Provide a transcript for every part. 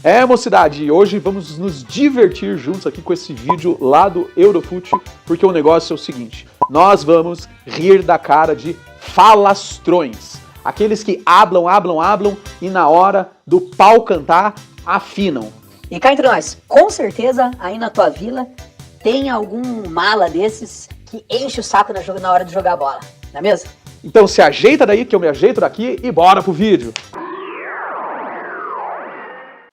É, mocidade, hoje vamos nos divertir juntos aqui com esse vídeo lá do Eurofute, porque o negócio é o seguinte, nós vamos rir da cara de falastrões, aqueles que hablam e na hora do pau cantar, afinam. E cá entre nós, com certeza aí na tua vila tem algum mala desses que enche o saco na hora de jogar bola, não é mesmo? Então se ajeita daí que eu me ajeito daqui e bora pro vídeo.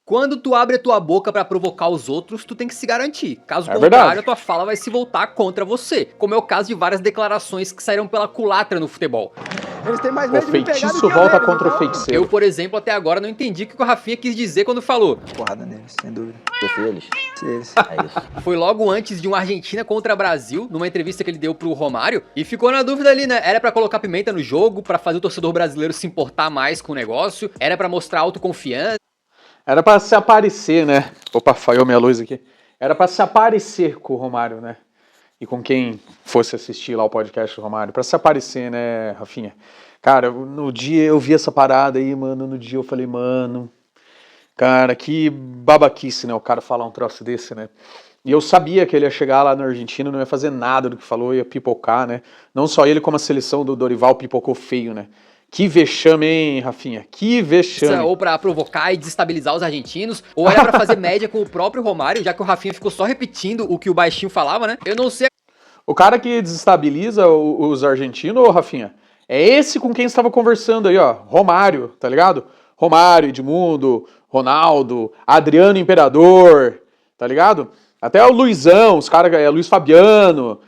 Quando tu abre a tua boca pra provocar os outros, tu tem que se garantir. Caso contrário, verdade. a tua fala vai se voltar contra você. Como é o caso de várias declarações que saíram pela culatra no futebol. Eles têm mais O medo de me pegar do feitiço que eu volta deles, contra o então. feiticeiro. Eu, por exemplo, até agora não entendi o que o Rafinha quis dizer quando falou. Porrada neles, sem dúvida. Se eles. Se eles. É isso. Foi logo antes de um Argentina contra Brasil, numa entrevista que ele deu pro Romário, e ficou na dúvida ali, né? Era pra colocar pimenta no jogo, pra fazer o torcedor brasileiro se importar mais com o negócio, era pra mostrar autoconfiança. Era pra se aparecer, né? Opa, falhou minha luz aqui. Era pra se aparecer com o Romário, né? E com quem fosse assistir lá o podcast do Romário. Pra se aparecer, né, Rafinha? Cara, no dia eu vi essa parada aí, mano. No dia eu falei, mano... Cara, que babaquice, né? O cara falar um troço desse, né? E eu sabia que ele ia chegar lá na Argentina, não ia fazer nada do que falou, ia pipocar, né? Não só ele, como a seleção do Dorival pipocou feio, né? Que vexame, hein, Rafinha? Que vexame. Ou pra provocar e desestabilizar os argentinos, ou era pra fazer média com o próprio Romário, já que o Rafinha ficou só repetindo o que o baixinho falava, né? Eu não sei... O cara que desestabiliza os argentinos, ô Rafinha, é esse com quem você estava conversando aí, ó. Romário, tá ligado? Romário, Edmundo, Ronaldo, Adriano Imperador, tá ligado? Até o Luizão, os caras, Luiz Fabiano...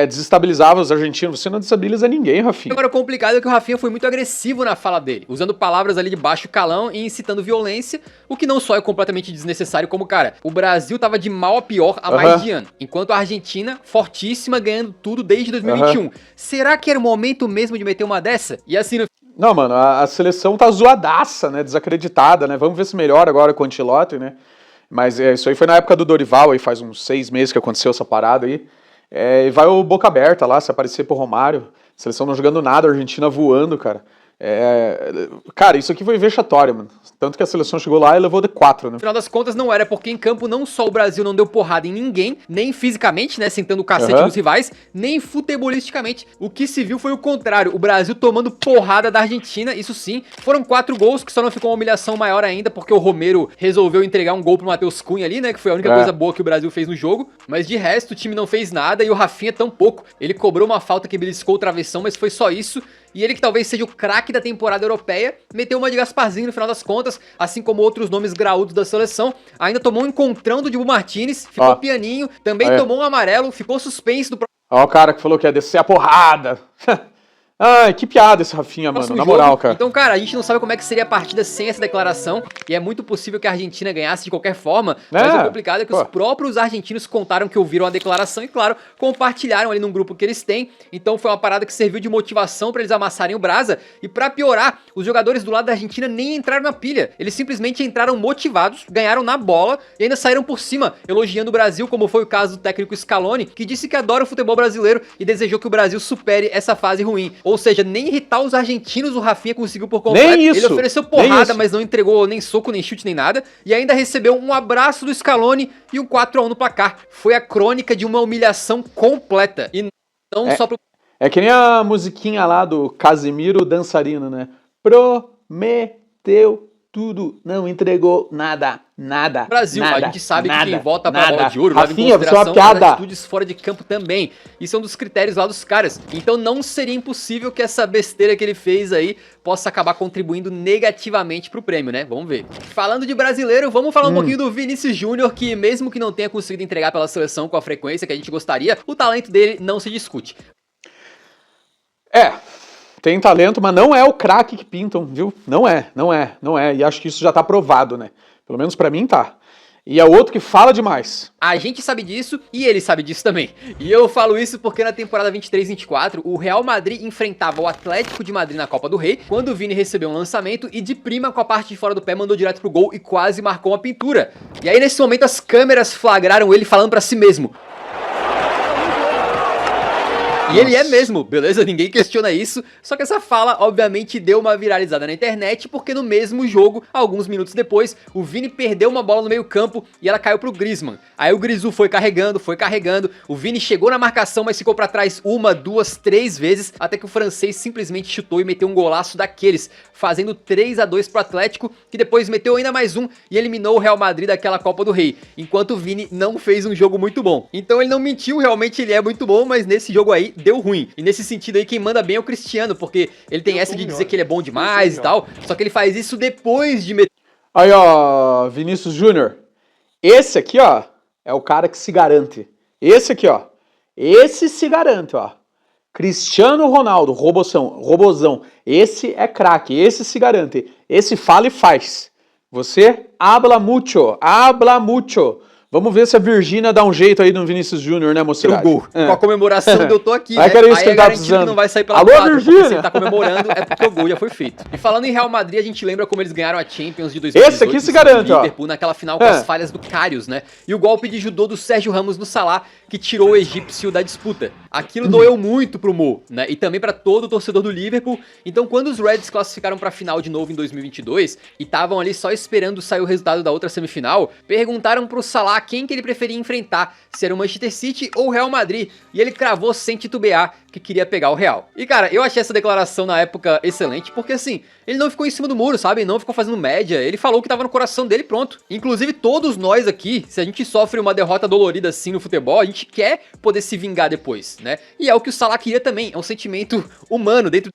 desestabilizava os argentinos. Você não desestabiliza ninguém, Rafinha. Agora o complicado é que o Rafinha foi muito agressivo na fala dele, usando palavras ali de baixo calão e incitando violência, o que não só é completamente desnecessário, como, cara, o Brasil tava de mal a pior há mais de ano, enquanto a Argentina, fortíssima, ganhando tudo desde 2021. Será que era o momento mesmo de meter uma dessa? E assim, Não, mano, a seleção tá zoadaça, né, desacreditada, né, vamos ver se melhora agora com o Ancelotti, né, mas isso aí foi na época do Dorival, aí faz uns 6 meses que aconteceu essa parada aí. E vai o boca aberta lá, se aparecer pro Romário. A seleção não jogando nada, a Argentina voando, cara. Cara, isso aqui foi vexatório, mano. Tanto que a seleção chegou lá e levou de 4, né? no final das contas não era, porque em campo não só o Brasil não deu porrada em ninguém, nem fisicamente, né, sentando o cacete nos rivais, nem futebolisticamente. O que se viu foi o contrário, o Brasil tomando porrada da Argentina, isso sim. Foram 4 gols, que só não ficou uma humilhação maior ainda, porque o Romero resolveu entregar um gol pro Matheus Cunha ali, né, que foi a única coisa boa que o Brasil fez no jogo. Mas de resto, o time não fez nada e o Rafinha tampouco. Ele cobrou uma falta que beliscou o travessão, mas foi só isso. E ele, que talvez seja o craque da temporada europeia, meteu uma de Gasparzinho no final das contas, assim como outros nomes graúdos da seleção. Ainda tomou um encontrão do Dibu Martínez, ficou pianinho, também tomou um amarelo, ficou suspenso do Ó o cara que falou que ia descer a porrada. Ai, que piada esse Rafinha, mano, na moral, cara. Então, cara, a gente não sabe como é que seria a partida sem essa declaração, e é muito possível que a Argentina ganhasse de qualquer forma, mas o complicado é que os próprios argentinos contaram que ouviram a declaração e, claro, compartilharam ali num grupo que eles têm. Então foi uma parada que serviu de motivação pra eles amassarem o Brasa, e pra piorar, os jogadores do lado da Argentina nem entraram na pilha. Eles simplesmente entraram motivados, ganharam na bola e ainda saíram por cima, elogiando o Brasil, como foi o caso do técnico Scaloni, que disse que adora o futebol brasileiro e desejou que o Brasil supere essa fase ruim. Ou seja, nem irritar os argentinos o Rafinha conseguiu por completo. Nem isso, ele ofereceu porrada, mas não entregou nem soco, nem chute, nem nada. E ainda recebeu um abraço do Scaloni e um 4-1 no placar. Foi a crônica de uma humilhação completa. E não só pro... É que nem a musiquinha lá do Casimiro dançarino, né? Prometeu tudo, não entregou nada, nada. Brasil, nada, a gente sabe nada, que quem vota pra nada. bola de ouro leva em Rafinha, você é uma consideração piada. as atitudes fora de campo também. Isso é um dos critérios lá dos caras. Então não seria impossível que essa besteira que ele fez aí possa acabar contribuindo negativamente pro prêmio, né? Vamos ver. Falando de brasileiro, vamos falar um pouquinho do Vinícius Júnior, que mesmo que não tenha conseguido entregar pela seleção com a frequência que a gente gostaria, o talento dele não se discute. Tem talento, mas não é o craque que pintam, viu? Não é. E acho que isso já tá provado, né? Pelo menos pra mim tá. E é outro que fala demais. A gente sabe disso e ele sabe disso também. E eu falo isso porque na temporada 23-24, o Real Madrid enfrentava o Atlético de Madrid na Copa do Rei, quando o Vini recebeu um lançamento e de prima com a parte de fora do pé mandou direto pro gol e quase marcou uma pintura. E aí nesse momento as câmeras flagraram ele falando pra si mesmo: E ele é mesmo, beleza? Ninguém questiona isso. Só que essa fala, obviamente, deu uma viralizada na internet, porque no mesmo jogo, alguns minutos depois, o Vini perdeu uma bola no meio campo e ela caiu pro Griezmann. Aí o Grisú foi carregando, o Vini chegou na marcação, mas ficou pra trás 1, 2, 3 vezes, até que o francês simplesmente chutou e meteu um golaço daqueles, fazendo 3-2 pro Atlético, que depois meteu ainda mais um e eliminou o Real Madrid daquela Copa do Rei, enquanto o Vini não fez um jogo muito bom. Então ele não mentiu, realmente ele é muito bom, mas nesse jogo aí deu ruim. E nesse sentido aí, quem manda bem é o Cristiano, porque ele tem essa de dizer que ele é bom demais e tal, só que ele faz isso depois de meter... Aí, ó, Vinícius Júnior. Esse aqui, ó, é o cara que se garante. Esse aqui, ó. Esse se garante, ó. Cristiano Ronaldo, robozão. Esse é craque, esse se garante. Esse fala e faz. Você habla mucho. Vamos ver se a Virgínia dá um jeito aí no Vinícius Júnior, né, mocidade? O gol. Com a comemoração do eu tô aqui, né? Aí é garantido que não vai sair pela Alô, quadra, Virgínia! se ele tá comemorando é porque o gol já foi feito. E falando em Real Madrid, a gente lembra como eles ganharam a Champions de 2018. Esse aqui se garante, ó. Liverpool, naquela final com as falhas do Karius, né? E o golpe de judô do Sérgio Ramos no Salah, que tirou o egípcio da disputa. Aquilo doeu muito pro Mo, né? E também pra todo o torcedor do Liverpool. Então, quando os Reds classificaram pra final de novo em 2022 e estavam ali só esperando sair o resultado da outra semifinal, perguntaram pro Salah quem que ele preferia enfrentar, se era o Manchester City ou o Real Madrid, e ele cravou sem titubear que queria pegar o Real. E cara, eu achei essa declaração na época excelente, porque assim, ele não ficou em cima do muro, sabe? Não ficou fazendo média, ele falou o que tava no coração dele, pronto. Inclusive todos nós aqui, se a gente sofre uma derrota dolorida assim no futebol, a gente quer poder se vingar depois, né? E é o que o Salah queria também, é um sentimento humano dentro.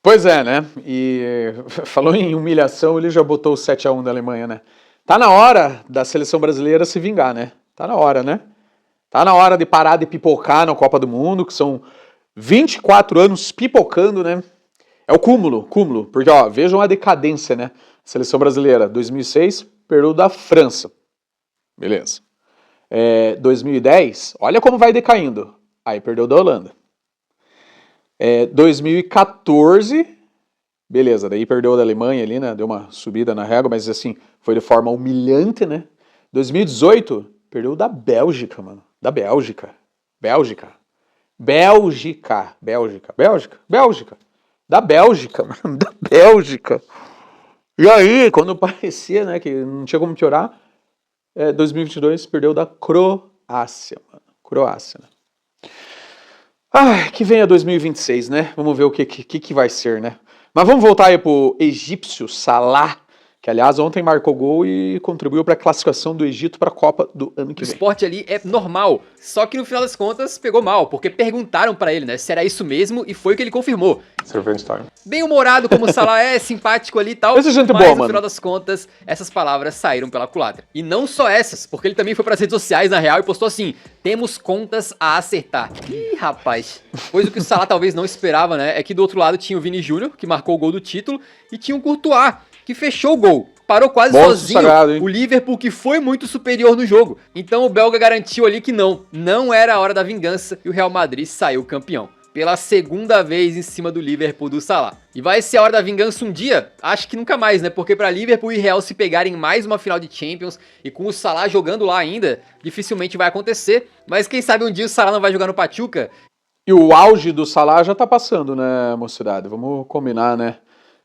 Pois é, né? E falou em humilhação, ele já botou o 7-1 da Alemanha, né? Tá na hora da seleção brasileira se vingar, né? Tá na hora, né? Tá na hora de parar de pipocar na Copa do Mundo, que são 24 anos pipocando, né? É o cúmulo, porque ó, vejam a decadência, né? Seleção brasileira, 2006, perdeu da França. Beleza. 2010, olha como vai decaindo. Aí perdeu da Holanda. 2014, beleza, daí perdeu da Alemanha ali, né? Deu uma subida na régua, mas assim, foi de forma humilhante, né? 2018, perdeu da Bélgica, mano. Da Bélgica. Da Bélgica, mano. Da Bélgica. E aí, quando parecia, né, que não tinha como piorar, 2022 perdeu da Croácia, mano. Croácia, né? Ai, que venha 2026, né? Vamos ver o que vai ser, né? Mas vamos voltar aí pro egípcio Salah, que aliás ontem marcou gol e contribuiu para a classificação do Egito para a Copa do ano que vem. O esporte ali é normal, só que no final das contas pegou mal, porque perguntaram pra ele, né, se era isso mesmo, e foi o que ele confirmou. Bem humorado como o Salah é, simpático ali e tal, Esse é gente mas boa, no mano. final das contas, essas palavras saíram pela culatra. E não só essas, porque ele também foi pras redes sociais, na real, e postou assim, temos contas a acertar. Ih, rapaz. Pois o que o Salah talvez não esperava, né, é que do outro lado tinha o Vini Júnior, que marcou o gol do título, e tinha o Courtois, que fechou o gol. Parou quase sozinho, sagrado, o Liverpool que foi muito superior no jogo. Então o belga garantiu ali que não era a hora da vingança e o Real Madrid saiu campeão. Pela segunda vez em cima do Liverpool do Salah. E vai ser a hora da vingança um dia? Acho que nunca mais, né? Porque pra Liverpool e Real se pegarem mais uma final de Champions e com o Salah jogando lá ainda, dificilmente vai acontecer. Mas quem sabe um dia o Salah não vai jogar no Pachuca? E o auge do Salah já tá passando, né, mocidade? Vamos combinar, né?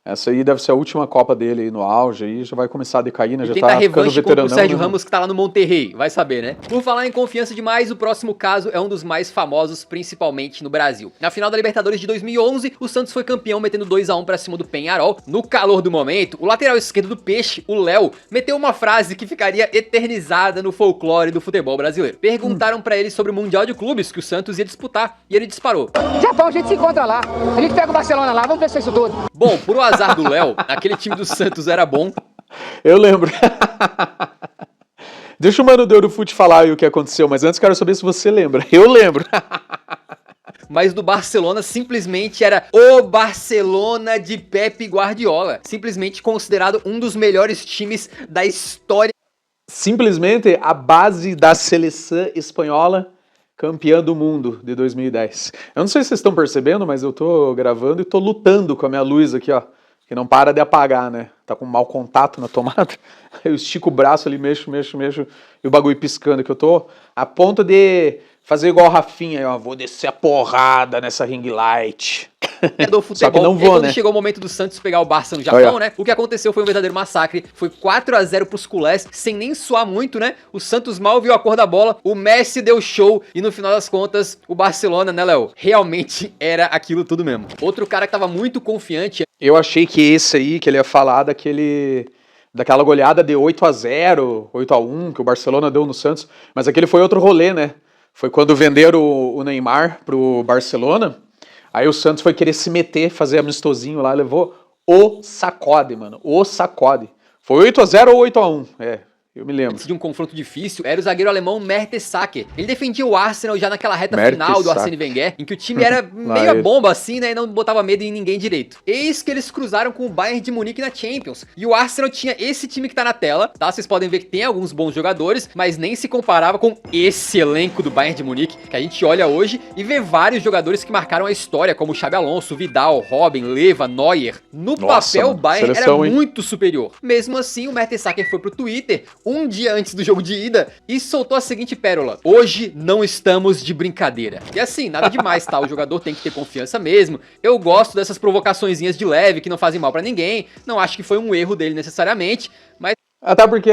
Essa aí deve ser a última Copa dele aí no auge, aí já vai começar a decair, né? Já Tenta tá ficando revanche contra veteranão. o Sérgio né? Ramos que tá lá no Monterrey, vai saber, né? Por falar em confiança demais, o próximo caso é um dos mais famosos, principalmente no Brasil. Na final da Libertadores de 2011, o Santos foi campeão metendo 2-1 pra cima do Peñarol. No calor do momento, o lateral esquerdo do Peixe, o Léo, meteu uma frase que ficaria eternizada no folclore do futebol brasileiro. Perguntaram pra ele sobre o Mundial de Clubes que o Santos ia disputar, e ele disparou. Japão, a gente se encontra lá. A gente pega o Barcelona lá, vamos ver se é isso tudo. Bom, pro azar do Léo, aquele time do Santos era bom. Eu lembro. Deixa o Mano do Eurofute falar aí o que aconteceu, mas antes quero saber se você lembra. Eu lembro. Mas do Barcelona simplesmente era o Barcelona de Pepe Guardiola. Simplesmente considerado um dos melhores times da história. Simplesmente a base da seleção espanhola campeã do mundo de 2010. Eu não sei se vocês estão percebendo, mas eu tô gravando e tô lutando com a minha luz aqui, ó. Que não para de apagar, né? Tá com mau contato na tomada. Eu estico o braço ali, mexo, e o bagulho piscando, que eu tô a ponto de fazer igual o Rafinha, ó, vou descer a porrada nessa ring light. Do futebol. Só que não E aí, vou, quando né? chegou o momento do Santos pegar o Barça no Japão, Olha. né? O que aconteceu foi um verdadeiro massacre. Foi 4-0 pros culés, sem nem suar muito, né? O Santos mal viu a cor da bola, o Messi deu show e no final das contas, o Barcelona, né, Léo? Realmente era aquilo tudo mesmo. Outro cara que tava muito confiante. Eu achei que esse aí, que ele ia falar daquela goleada de 8-0, 8-1, que o Barcelona deu no Santos, mas aquele foi outro rolê, né? Foi quando venderam o Neymar pro Barcelona, aí o Santos foi querer se meter, fazer amistosinho lá, levou o sacode, mano, o sacode. Foi 8-0 ou 8-1, eu me lembro. Antes de um confronto difícil, era o zagueiro alemão Mertesacker. Ele defendia o Arsenal já naquela reta final do Mertesacker. Arsene Wenger, em que o time era meio a bomba assim, né, e não botava medo em ninguém direito. Eis que eles cruzaram com o Bayern de Munique na Champions. E o Arsenal tinha esse time que tá na tela, tá? Vocês podem ver que tem alguns bons jogadores, mas nem se comparava com esse elenco do Bayern de Munique, que a gente olha hoje e vê vários jogadores que marcaram a história, como Xabi Alonso, Vidal, Robin, Leva, Neuer. No papel, o Bayern seleção, era hein? muito superior. Mesmo assim, o Mertesacker foi pro Twitter um dia antes do jogo de ida e soltou a seguinte pérola: hoje não estamos de brincadeira. E assim, nada demais, tá? O jogador tem que ter confiança mesmo. Eu gosto dessas provocaçõezinhas de leve que não fazem mal pra ninguém. Não acho que foi um erro dele necessariamente, mas Até porque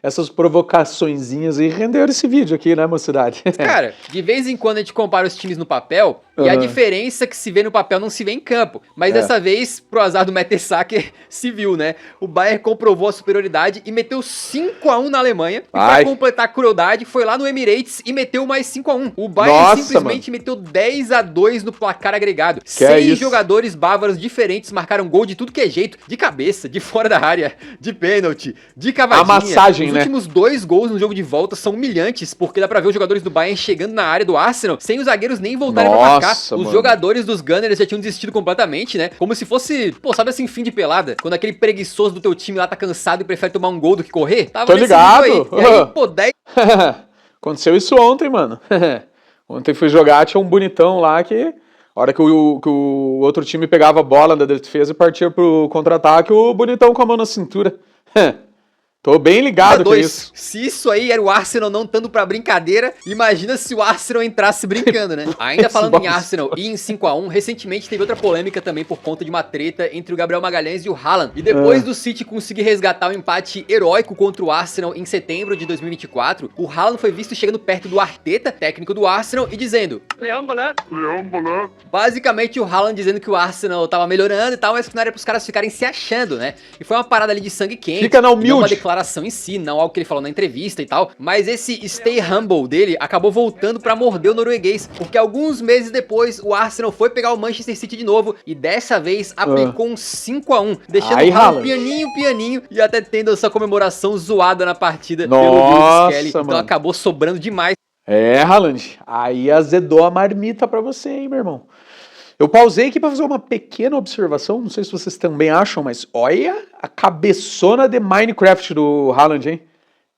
essas provocaçõezinhas aí renderam esse vídeo aqui, né, mocidade? cara, de vez em quando a gente compara os times no papel e a diferença que se vê no papel não se vê em campo. Mas dessa vez, pro azar do Mertesacker, se viu, né? O Bayern comprovou a superioridade e meteu 5-1 na Alemanha. E pra completar a crueldade, foi lá no Emirates e meteu mais 5-1. O Bayern simplesmente meteu 10-2 no placar agregado. 6 jogadores bávaros diferentes marcaram gol de tudo que é jeito. De cabeça, de fora da área, de pênalti, de cavadinha. A massagem, Os últimos 2 gols no jogo de volta são humilhantes, porque dá pra ver os jogadores do Bayern chegando na área do Arsenal sem os zagueiros nem voltarem pra marcar. Os jogadores dos Gunners já tinham desistido completamente, né? Como se fosse, pô, sabe assim, fim de pelada? Quando aquele preguiçoso do teu time lá tá cansado e prefere tomar um gol do que correr. Tava Tô ligado. Aí. E aí, pô, 10... Aconteceu isso ontem, mano. Ontem fui jogar, tinha um bonitão lá que... A hora que o outro time pegava a bola da defesa e partia pro contra-ataque, o bonitão com a mão na cintura. Tô bem ligado com isso. Se isso aí era o Arsenal não estando pra brincadeira, imagina se o Arsenal entrasse brincando, né? Ainda falando em Arsenal e em 5-1, recentemente teve outra polêmica também por conta de uma treta entre o Gabriel Magalhães e o Haaland. E depois do City conseguir resgatar o empate heróico contra o Arsenal em setembro de 2024, o Haaland foi visto chegando perto do Arteta, técnico do Arsenal, e dizendo... Basicamente o Haaland dizendo que o Arsenal tava melhorando e tal, mas que não era pros caras ficarem se achando, né? E foi uma parada ali de sangue quente. Fica na humilde. Declaração em si, não algo que ele falou na entrevista e tal, mas esse stay humble dele acabou voltando pra morder o norueguês, porque alguns meses depois o Arsenal foi pegar o Manchester City de novo e dessa vez aplicou um 5-1, deixando o Haaland pianinho e até tendo essa comemoração zoada na partida pelo Lewis Kelly, então acabou sobrando demais. Haaland, aí azedou a marmita pra você, hein, meu irmão. Eu pausei aqui pra fazer uma pequena observação, não sei se vocês também acham, mas olha a cabeçona de Minecraft do Haaland, hein?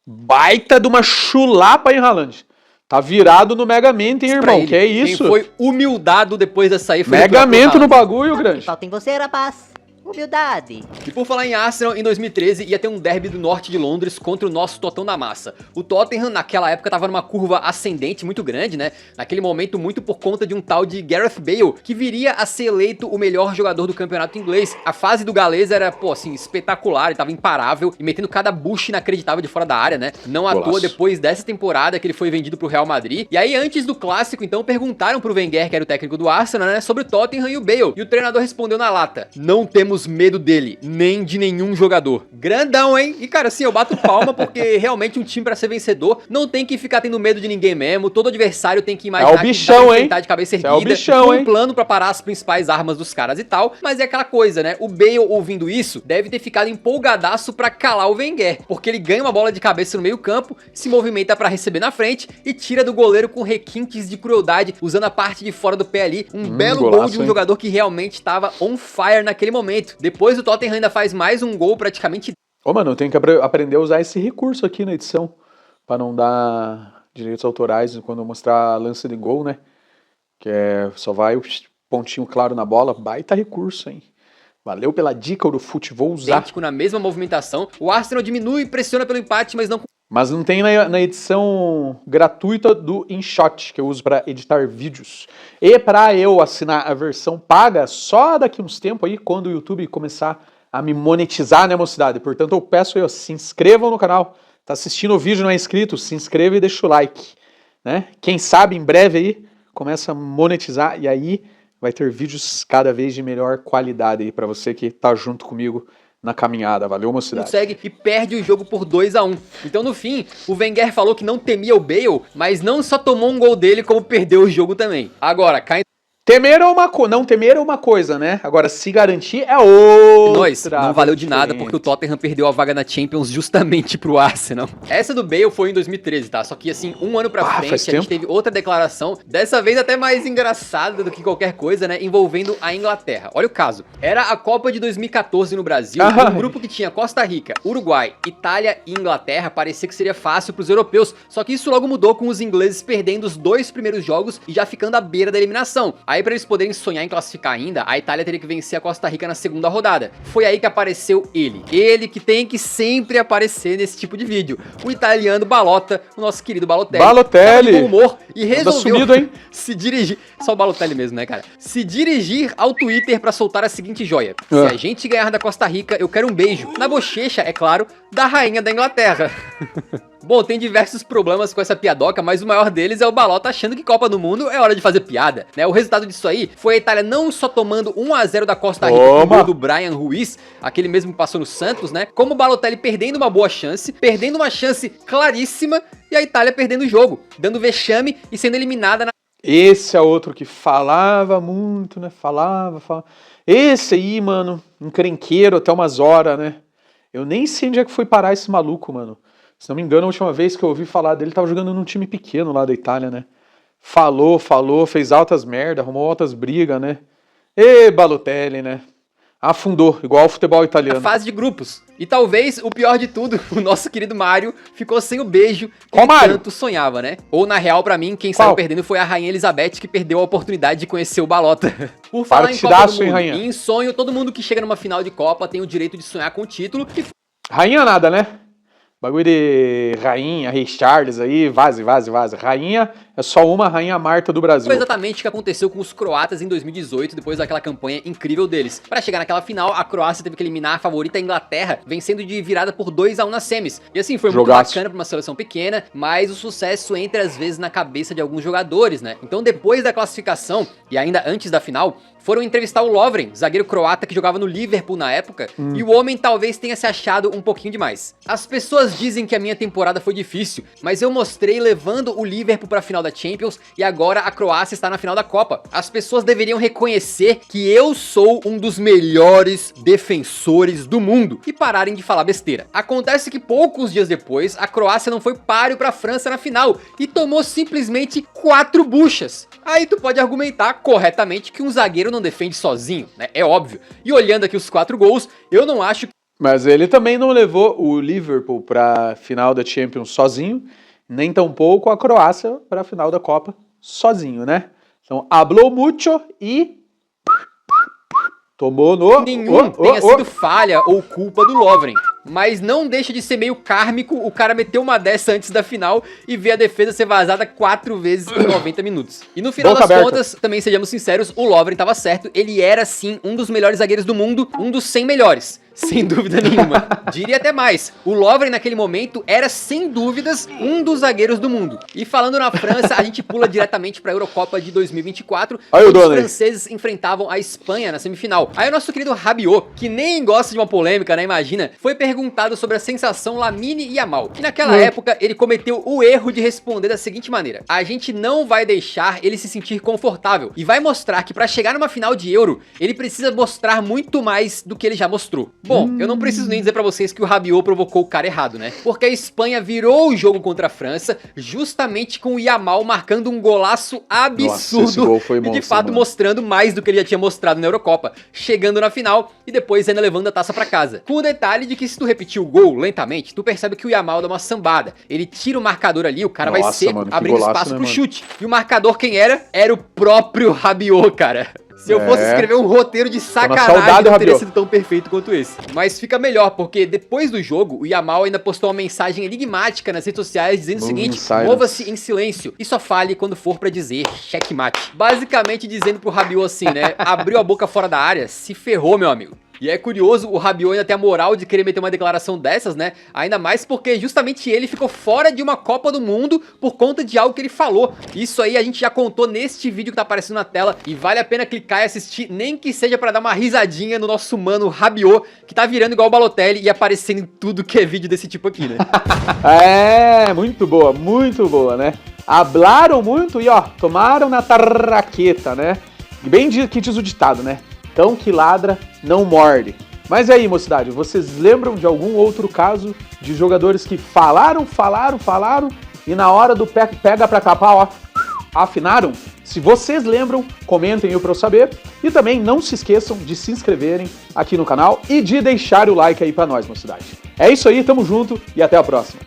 Baita de uma chulapa, hein, Haaland? Tá virado no Megamente, hein, irmão? Que é isso? Quem foi humildado depois dessa aí foi Megamente no bagulho, grande. Falta em você, rapaz. Humildade. E por falar em Arsenal, em 2013 ia ter um derby do norte de Londres contra o nosso Totão da Massa. O Tottenham naquela época tava numa curva ascendente muito grande, né? Naquele momento muito por conta de um tal de Gareth Bale, que viria a ser eleito o melhor jogador do campeonato inglês. A fase do galês era, pô, assim, espetacular, ele tava imparável e metendo cada bucha inacreditável de fora da área, né? Não à toa, depois dessa temporada que ele foi vendido pro Real Madrid. E aí, antes do clássico, então, perguntaram pro Wenger, que era o técnico do Arsenal, né, sobre o Tottenham e o Bale. E o treinador respondeu na lata: não temos medo dele, nem de nenhum jogador. Grandão, hein? E cara, assim, eu bato palma porque realmente um time pra ser vencedor não tem que ficar tendo medo de ninguém mesmo, todo adversário tem que imaginar que enfrentar de cabeça erguida, com um plano pra parar as principais armas dos caras e tal, mas é aquela coisa, né? O Bale, ouvindo isso, deve ter ficado empolgadaço pra calar o Wenger, porque ele ganha uma bola de cabeça no meio campo, se movimenta pra receber na frente e tira do goleiro com requintes de crueldade, usando a parte de fora do pé ali, um belo gol de um jogador que realmente tava on fire naquele momento. Depois o Tottenham ainda faz mais um gol praticamente... Ô, mano, eu tenho que aprender a usar esse recurso aqui na edição, pra não dar direitos autorais quando eu mostrar lance de gol, né? Que é, só vai o pontinho claro na bola, baita recurso, hein? Valeu pela dica do fute, vou usar. Na mesma movimentação, o Arsenal diminui e pressiona pelo empate, mas não Mas não tem na edição gratuita do InShot, que eu uso para editar vídeos. E para eu assinar a versão paga, só daqui uns tempos aí, quando o YouTube começar a me monetizar, né, mocidade? Portanto, eu peço aí, ó, se inscrevam no canal. Tá assistindo o vídeo, não é inscrito? Se inscreva e deixa o like, né? Quem sabe, em breve aí, começa a monetizar e aí vai ter vídeos cada vez de melhor qualidade aí para você que tá junto comigo na caminhada. Valeu, mocidade. Consegue e perde o jogo por 2-1. Então, no fim, o Wenger falou que não temia o Bale, mas não só tomou um gol dele, como perdeu o jogo também. Agora, cai Temer é não temer é uma coisa, né? Agora, se garantir é outra. nós, não valeu de nada porque o Tottenham perdeu a vaga na Champions justamente pro Arsenal. Essa do Bale foi em 2013, tá? Só que assim, um ano pra frente, a gente teve outra declaração, dessa vez até mais engraçada do que qualquer coisa, né? Envolvendo a Inglaterra. Olha o caso. Era a Copa de 2014 no Brasil, um grupo que tinha Costa Rica, Uruguai, Itália e Inglaterra, parecia que seria fácil pros europeus. Só que isso logo mudou com os ingleses perdendo os 2 primeiros jogos e já ficando à beira da eliminação. Aí pra eles poderem sonhar em classificar ainda, a Itália teria que vencer a Costa Rica na segunda rodada. Foi aí que apareceu ele. Ele que tem que sempre aparecer nesse tipo de vídeo. O italiano Balota, o nosso querido Balotelli. Balotelli! Tava de bom humor e resolveu sumido, hein? se dirigir... Só o Balotelli mesmo, né, cara? Se dirigir ao Twitter pra soltar a seguinte joia. Se a gente ganhar da Costa Rica, eu quero um beijo. Na bochecha, é claro, da rainha da Inglaterra. Bom, tem diversos problemas com essa piadoca, mas o maior deles é o Balota achando que Copa do Mundo é hora de fazer piada, né? O resultado disso aí foi a Itália não só tomando 1-0 da Costa Rica com o gol do Brian Ruiz, aquele mesmo que passou no Santos, né? Como o Balotelli perdendo uma boa chance, perdendo uma chance claríssima e a Itália perdendo o jogo, dando vexame e sendo eliminada na... Esse é outro que falava muito, né? Falava. Esse aí, mano, encrenqueiro até umas horas, né? Eu nem sei onde é que foi parar esse maluco, mano. Se não me engano, a última vez que eu ouvi falar dele, tava jogando num time pequeno lá da Itália, né? Falou, fez altas merda, arrumou altas brigas, né? E Balotelli, né? Afundou, igual o futebol italiano. A fase de grupos. E talvez, o pior de tudo, o nosso querido Mário ficou sem o beijo que ele tanto sonhava, né? Ou, na real, pra mim, quem saiu perdendo foi a Rainha Elizabeth, que perdeu a oportunidade de conhecer o Balota. Por falar em Copa do Mundo, em sonho, todo mundo que chega numa final de Copa tem o direito de sonhar com o título. Rainha nada, né? Bagulho de rainha, Rei Charles aí, vaze. Rainha é só uma, Rainha Marta do Brasil. Foi exatamente o que aconteceu com os croatas em 2018, depois daquela campanha incrível deles. Para chegar naquela final, a Croácia teve que eliminar a favorita Inglaterra, vencendo de virada por 2-1 nas semis. E assim, foi muito bacana pra uma seleção pequena, mas o sucesso entra às vezes na cabeça de alguns jogadores, né? Então depois da classificação, e ainda antes da final, foram entrevistar o Lovren, zagueiro croata que jogava no Liverpool na época, e o homem talvez tenha se achado um pouquinho demais. As pessoas dizem que a minha temporada foi difícil, mas eu mostrei levando o Liverpool pra final da Champions e agora a Croácia está na final da Copa. As pessoas deveriam reconhecer que eu sou um dos melhores defensores do mundo e pararem de falar besteira. Acontece que poucos dias depois, a Croácia não foi páreo pra França na final e tomou simplesmente 4 buchas. Aí tu pode argumentar corretamente que um zagueiro não defende sozinho, né? É óbvio. E olhando aqui os 4 gols, eu não acho que... Mas ele também não levou o Liverpool pra final da Champions sozinho, nem tampouco a Croácia pra final da Copa sozinho, né? Então, hablou mucho e... tomou no... Nenhum tenha sido falha ou culpa do Lovren. Mas não deixa de ser meio kármico o cara meter uma dessa antes da final e ver a defesa ser vazada 4 vezes em 90 minutos. E no final das contas, também sejamos sinceros, o Lovren tava certo, ele era sim um dos melhores zagueiros do mundo, um dos 100 melhores. Sem dúvida nenhuma. Diria até mais, o Lovren naquele momento era sem dúvidas um dos zagueiros do mundo. E falando na França, a gente pula diretamente pra Eurocopa de 2024, onde os franceses enfrentavam a Espanha na semifinal. Aí o nosso querido Rabiot, que nem gosta de uma polêmica, né, imagina, foi perguntado sobre a sensação Lamine Yamal. E naquela época, ele cometeu o erro de responder da seguinte maneira: a gente não vai deixar ele se sentir confortável e vai mostrar que pra chegar numa final de Euro, ele precisa mostrar muito mais do que ele já mostrou. Bom, eu não preciso nem dizer pra vocês que o Rabiot provocou o cara errado, né? Porque a Espanha virou o jogo contra a França justamente com o Yamal marcando um golaço absurdo. Nossa, e de fato mostrando mais do que ele já tinha mostrado na Eurocopa, chegando na final e depois ainda levando a taça pra casa. Com o detalhe de que se tu repetir o gol lentamente, tu percebe que o Yamal dá uma sambada. Ele tira o marcador ali, o cara vai seco, abrindo espaço pro chute. E o marcador quem era? Era o próprio Rabiot, cara. Se eu fosse escrever um roteiro de sacanagem, saudade, não teria Rabiot. sido tão perfeito quanto esse. Mas fica melhor, porque depois do jogo, o Yamal ainda postou uma mensagem enigmática nas redes sociais dizendo o seguinte: mova-se em silêncio e só fale quando for pra dizer checkmate. Basicamente dizendo pro Rabiot assim, né? Abriu a boca fora da área, se ferrou, meu amigo. E é curioso, o Rabiot ainda tem a moral de querer meter uma declaração dessas, né? Ainda mais porque justamente ele ficou fora de uma Copa do Mundo por conta de algo que ele falou. Isso aí a gente já contou neste vídeo que tá aparecendo na tela e vale a pena clicar e assistir, nem que seja pra dar uma risadinha no nosso mano Rabiot, que tá virando igual o Balotelli e aparecendo em tudo que é vídeo desse tipo aqui, né? É, muito boa, né? Hablaram muito e ó, tomaram na tarraqueta, né? Bem que diz o ditado, né? Cão que ladra não morde. Mas aí, mocidade, vocês lembram de algum outro caso de jogadores que falaram e na hora do pega pra capar, ó, afinaram? Se vocês lembram, comentem aí pra eu saber. E também não se esqueçam de se inscreverem aqui no canal e de deixar o like aí pra nós, mocidade. É isso aí, tamo junto e até a próxima.